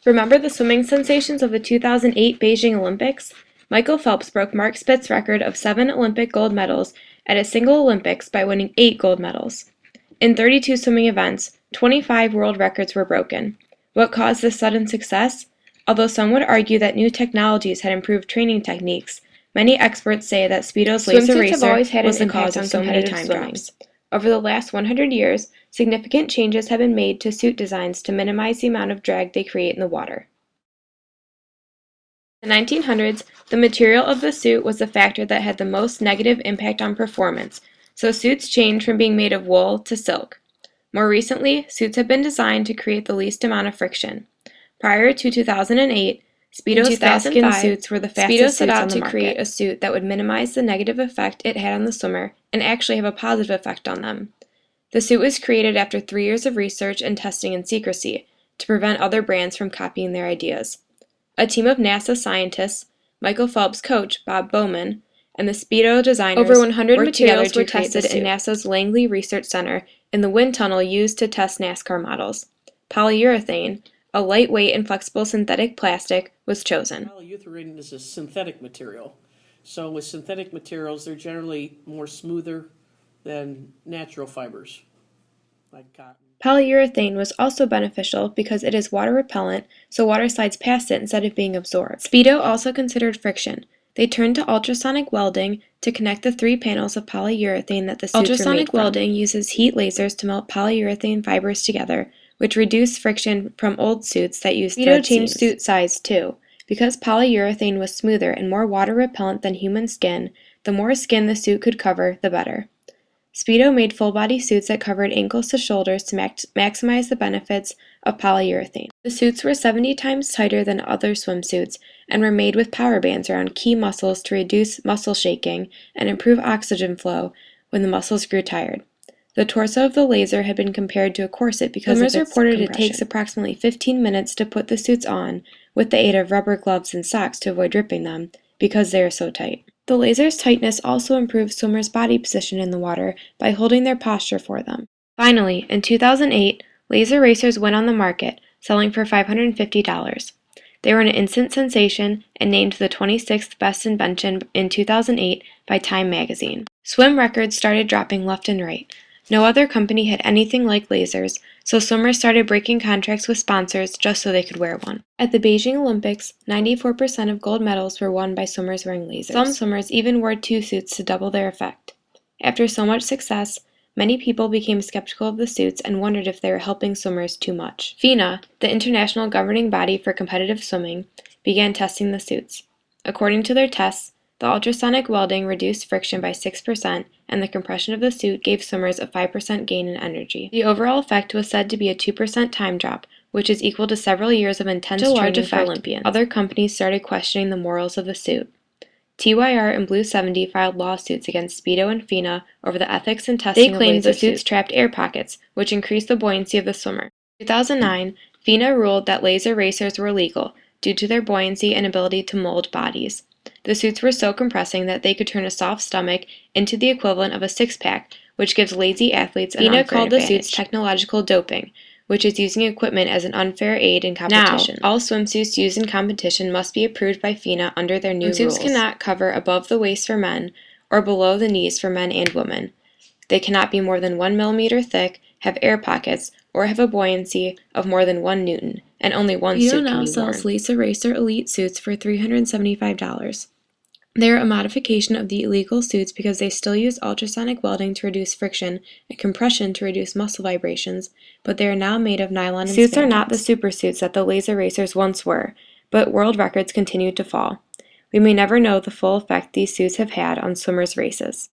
Remember the swimming sensations of the 2008 Beijing Olympics? Michael Phelps broke Mark Spitz's record of 7 Olympic gold medals at a single Olympics by winning 8 gold medals. In 32 swimming events, 25 world records were broken. What caused this sudden success? Although some would argue that new technologies had improved training techniques, many experts say that Speedo's Laser Racer was the cause of so many time drops. Over the last 100 years, significant changes have been made to suit designs to minimize the amount of drag they create in the water. In the 1900s, the material of the suit was the factor that had the most negative impact on performance, so suits changed from being made of wool to silk. More recently, suits have been designed to create the least amount of friction. Prior to 2008, Speedo's fast-skin suits were the fastest suits on the market. Speedo set out to create a suit that would minimize the negative effect it had on the swimmer and actually have a positive effect on them. The suit was created after 3 years of research and testing in secrecy to prevent other brands from copying their ideas. A team of NASA scientists, Michael Phelps' coach, Bob Bowman, and the Speedo designers over 100 materials were tested in NASA's Langley Research Center in the wind tunnel used to test NASCAR models. Polyurethane, a lightweight and flexible synthetic plastic, was chosen. Polyurethane is a synthetic material. So with synthetic materials, they're generally more smoother than natural fibers, like cotton. Polyurethane was also beneficial because it is water repellent, so water slides past it instead of being absorbed. Speedo also considered friction. They turned to ultrasonic welding to connect the 3 panels of polyurethane that the suits were made from. Ultrasonic welding uses heat lasers to melt polyurethane fibers together, which reduced friction from old suits that used thread seams. Speedo changed suit size too. Because polyurethane was smoother and more water repellent than human skin, the more skin the suit could cover, the better. Speedo made full-body suits that covered ankles to shoulders to maximize the benefits of polyurethane. The suits were 70 times tighter than other swimsuits and were made with power bands around key muscles to reduce muscle shaking and improve oxygen flow when the muscles grew tired. The torso of the Laser had been compared to a corset because swimmers reported it takes approximately 15 minutes to put the suits on with the aid of rubber gloves and socks to avoid ripping them because they are so tight. The Laser's tightness also improved swimmers' body position in the water by holding their posture for them. Finally, in 2008, Laser Racers went on the market, selling for $550. They were an instant sensation and named the 26th best invention in 2008 by Time magazine. Swim records started dropping left and right. No other company had anything like lasers, so swimmers started breaking contracts with sponsors just so they could wear one. At the Beijing Olympics, 94% of gold medals were won by swimmers wearing lasers. Some swimmers even wore 2 suits to double their effect. After so much success, many people became skeptical of the suits and wondered if they were helping swimmers too much. FINA, the international governing body for competitive swimming, began testing the suits. According to their tests, the ultrasonic welding reduced friction by 6%, and the compression of the suit gave swimmers a 5% gain in energy. The overall effect was said to be a 2% time drop, which is equal to several years of intense training for Olympians. Other companies started questioning the morals of the suit. TYR and Blue 70 filed lawsuits against Speedo and FINA over the ethics and testing of laser suits. They claimed the suits trapped air pockets, which increased the buoyancy of the swimmer. In 2009, FINA ruled that laser racers were legal due to their buoyancy and ability to mold bodies. The suits were so compressing that they could turn a soft stomach into the equivalent of a six-pack, which gives lazy athletes an unfair advantage. FINA called the suits technological doping, which is using equipment as an unfair aid in competition. Now, all swimsuits used in competition must be approved by FINA under their new rules. Swimsuits cannot cover above the waist for men or below the knees for men and women. They cannot be more than 1 millimeter thick, have air pockets, or have a buoyancy of more than 1 Newton, and only one suit can be worn. FINA now sells Laser Racer Elite suits for $375. They are a modification of the illegal suits because they still use ultrasonic welding to reduce friction and compression to reduce muscle vibrations, but they are now made of nylon and spandex. Suits are not the super suits that the Laser Racers once were, but world records continue to fall. We may never know the full effect these suits have had on swimmers' races.